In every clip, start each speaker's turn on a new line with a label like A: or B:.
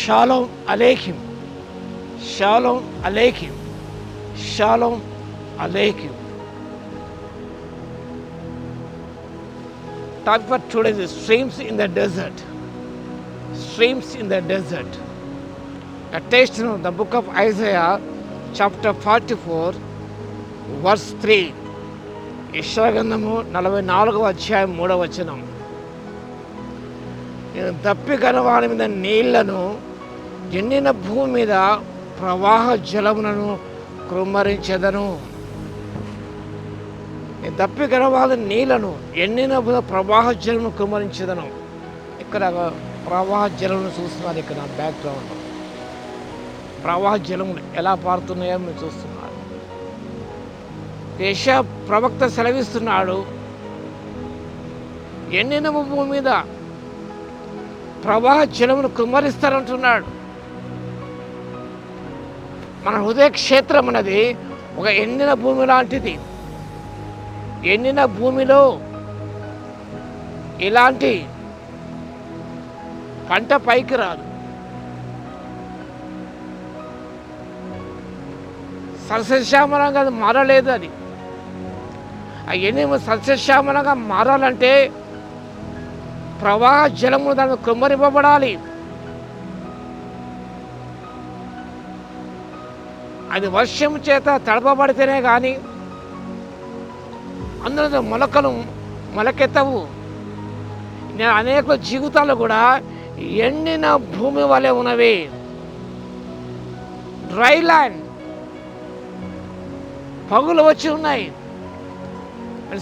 A: Shalom అలేఖిం, షాలోమ్ అలేఖిం, షాలోమ్ అలేఖిం. Topic for today is streams in the desert. Streams in the desert. A text in the book of Isaiah, chapter 44, verse 3. యెషయా గ్రంథము 44వ అధ్యాయం 3వ వచనం. నేను దప్పిగల వారి మీద నీళ్లను, ఎండిన భూమి మీద ప్రవాహ జలములను కృమ్మరించెదను. నేను దప్పిగల వారి నీళ్లను, ఎండిన ప్రవాహ జలమును కృమ్మరించెదను. ఇక్కడ ప్రవాహ జలమును చూస్తున్నారు. ఇక్కడ బ్యాక్గ్రౌండ్లో ప్రవాహ జలములు ఎలా పారుతున్నాయో మీరు చూస్తున్నారు. యెషయా ప్రవక్త సెలవిస్తున్నాడు, ఎండిన భూమి మీద ప్రవాహ జలమును కుమ్మరిస్తారంటున్నాడు. మన హృదయ క్షేత్రం అనేది ఒక ఎండిన భూమి లాంటిది. ఎండిన భూమిలో ఇలాంటి పంట పైకి రాదు. సస్యశ్యామలంగా అది మారలేదు. అది అవన్నీ సస్యశ్యామలంగా మారాలంటే ప్రవాహ జలములు దానికి కుమ్మరింపబడాలి. అది వర్షం చేత తడపబడితేనే కానీ అందులో మొలకలు మొలకెత్తవు. నేను అనేక జీవితాలు కూడా ఎండిన భూమి వలె ఉన్నవి. డ్రై ల్యాండ్, పగులు వచ్చి ఉన్నాయి.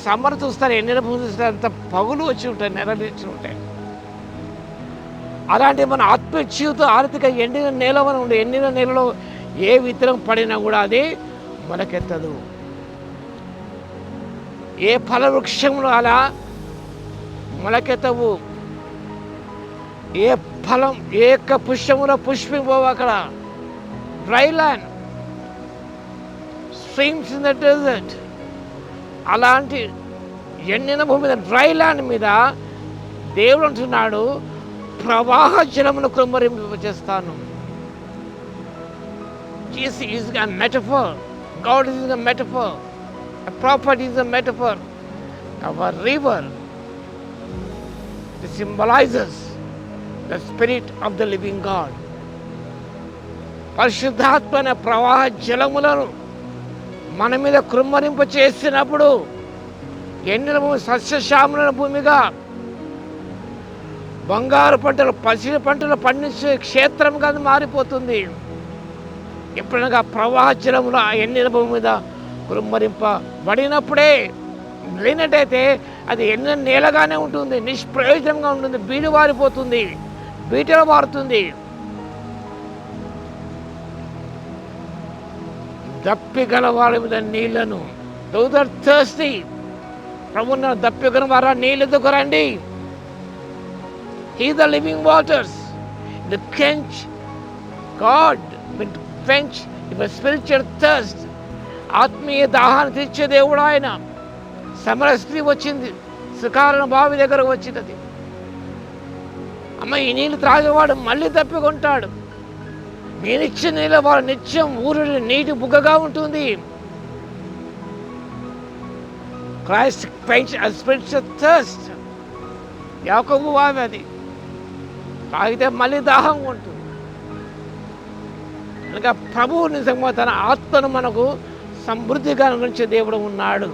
A: సమ్మర్ చూస్తారు, ఎండిన భూమి చూస్తారు, అంత పగులు వచ్చి ఉంటాయి, నెరవేర్చి ఉంటాయి. అలాంటి మన ఆత్మ జీవితం ఆర్థిక ఎండిన నేల మనం ఉండే. ఎండిన నేలలో ఏ విత్తనం పడినా కూడా అది మొలకెత్తదు. ఏ ఫల వృక్షములు అలా మొలకెత్తవు. ఏ ఫలం, ఏ యొక్క పుష్పములో పుష్పింపవు. అక్కడ dry land, streams in the dessert. అలాంటి ఎండిన భూమి మీద, డ్రై ల్యాండ్ మీద దేవుడు అంటున్నాడు, ప్రవాహ జలమును కృమ్మరింపచేస్తాను. Jesus is a metaphor. God is a metaphor. A prophet is a metaphor of a river. It symbolizes the spirit of the living God. పరిశుద్ధాత్మ అనే ప్రవాహ జలములను మన మీద కృమ్మరింప చేసినప్పుడు ఎండిన భూమి సస్యశ్యామలైన భూమిగా, బంగారు పంటలు, పసిడి పంటలు పండించే క్షేత్రంగా అది మారిపోతుంది. ఎప్పుడనగా ప్రవాహ జలములు ఆ ఎండిన భూమి మీద కృమ్మరింపబడినప్పుడే. లేనట్టయితే అది ఎండిన నేలగానే ఉంటుంది, నిష్ప్రయోజనంగా ఉంటుంది, బీడు వారిపోతుంది, బీటలు మారుతుంది. దప్పిగల వారి మీద నీళ్లను, those are thirsty, ప్రభున్న దప్పిగల వారా నీళ్ళు రండి. He is the living waters. The quench God will quench your spiritual thirst. ఆత్మీయ దాహాన్ని తీర్చే దేవుడు ఆయన. సమర స్త్రీ వచ్చింది, సుకారణ బావి దగ్గరకు వచ్చినది. అమ్మ, ఈ నీళ్ళు త్రాగేవాడు మళ్ళీ తప్పికొంటాడు. నేనిచ్చే నీళ్ళ వాడు నిత్యం ఊరి నీటి బుగ్గగా ఉంటుంది. Christ quench a spiritual thirst. యాకోబు బావి అది. తాగితే మళ్ళీ దాహంగా ఉంటుంది. కనుక ప్రభువు నిజంగా తన ఆత్మను మనకు సమృద్ధిగా అనుగ్రహించే దేవుడు ఉన్నాడు.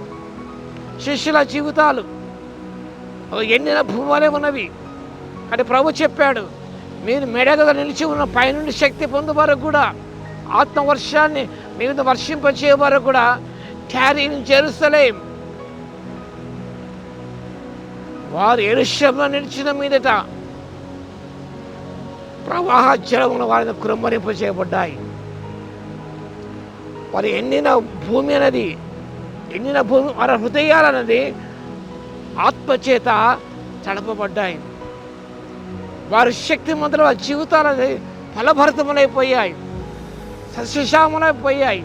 A: శిష్యుల జీవితాలు ఎండిన భూమి వలె ఉన్నవి. అంటే ప్రభు చెప్పాడు, మీరు మెడగద నిలిచి ఉన్న పైనుండి శక్తి పొందే వరకు కూడా, ఆత్మ వర్షాన్ని మీ మీద వర్షింపచే వరకు కూడా క్యారీ ఇన్ జెరూసలేం. వారు యెరూషలేములో నిలిచిన మీదట ప్రవాహ జలములు వారిని కృమ్మరింప చేయబడ్డాయి. వారి ఎండిన భూమి అనేది, ఎండిన భూమి, వారి హృదయాలన్నది ఆత్మచేత తడపబడ్డాయి. వారి శక్తిమంతుల జీవితాలది ఫలభరితములైపోయాయి, సస్యశ్యామలైపోయాయి.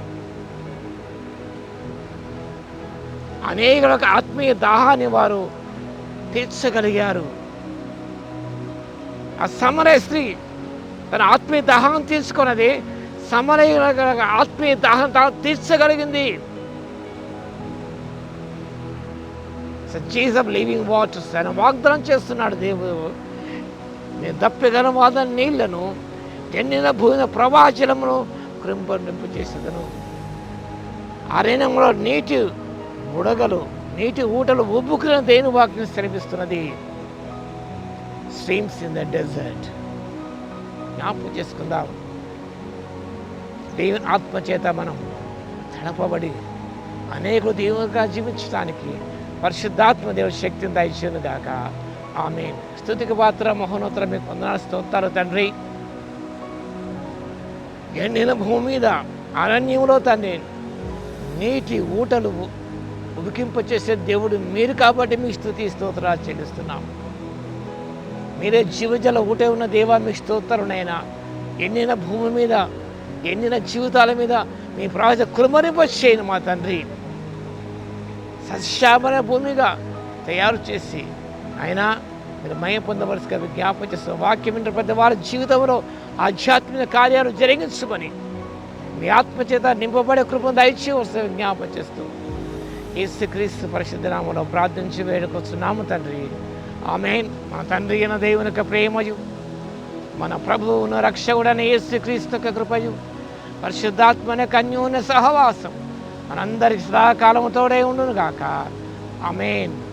A: అనేకులకు ఆత్మీయ దాహాన్ని వారు తీర్చగలిగారు. ఆ సమరయ స్త్రీ తన ఆత్మీయ దాహం తీసుకున్నది సమరయ ఆత్మీయ దాహం తీర్చగలిగింది. జీసస్ లివింగ్ వాటర్స్ ఆయన వాగ్దానం చేస్తున్నాడు దేవుడు. నేను దప్పిగలవాద నీళ్లను ఎండిన భూమిన ప్రవాహజలమును కృంపనింపు చేసేదను. అరణ్యంలో నీటి బుడగలు నీటి ఊటలు ఉబ్బుకున్న దేని వాక్యం శ్రమిస్తున్నది. Streams in the desert. జ్ఞాపకం చేసుకుందాం. దేవుని ఆత్మ చేత మనం తడపబడి అనేకులు దేవునిగా జీవించడానికి పరిశుద్ధాత్మ దేవుడి శక్తిని దయచేయును గాక. ఆమేన్. స్తుతికి పాత్ర మహోన్నతుల మీకు వందనాలు స్తోత్రాలు తండ్రి. ఎండిన భూమి మీద అరణ్యంలో తండ్రి నీటి ఊటలు ఉడికింపచేసే దేవుడు మీరు కాబట్టి మీకు స్తుతి స్తోత్రాలు చెల్లిస్తున్నాం. మీరే జీవజల ఊటే ఉన్న దేవా మీకు స్తోత్రునైనా. ఎండిన భూమి మీద ఎండిన జీవితాల మీద మీ ప్రాజెక్ట్ కృమరింపచేయను మా తండ్రి. సశ్యామల భూమిగా తయారు చేసి అయినా మీరు మయ పొందవలసిగా విజ్ఞాపన చేస్తున్న వాక్యం ఇంటర్ పెద్ద వారి జీవితంలో ఆధ్యాత్మిక కార్యాలు జరిగించుకొని మీ ఆత్మచేత నింపబడే కృపను దయచేయవలసిన విజ్ఞాపన చేస్తూ యేసుక్రీస్తు పరిశుద్ధ నామములో ప్రార్థించి వేడుకొస్తున్నాము తండ్రి. ఆమేన్. మా తండ్రి అయిన దేవుని యొక్క ప్రేమయు మన ప్రభువును రక్షకుడైన యేసుక్రీస్తు యొక్క కృపయు పరిశుద్ధాత్మని అన్యోన్య సహవాసం మనందరికి సదాకాలము తోడై ఉండును గాక. ఆమేన్.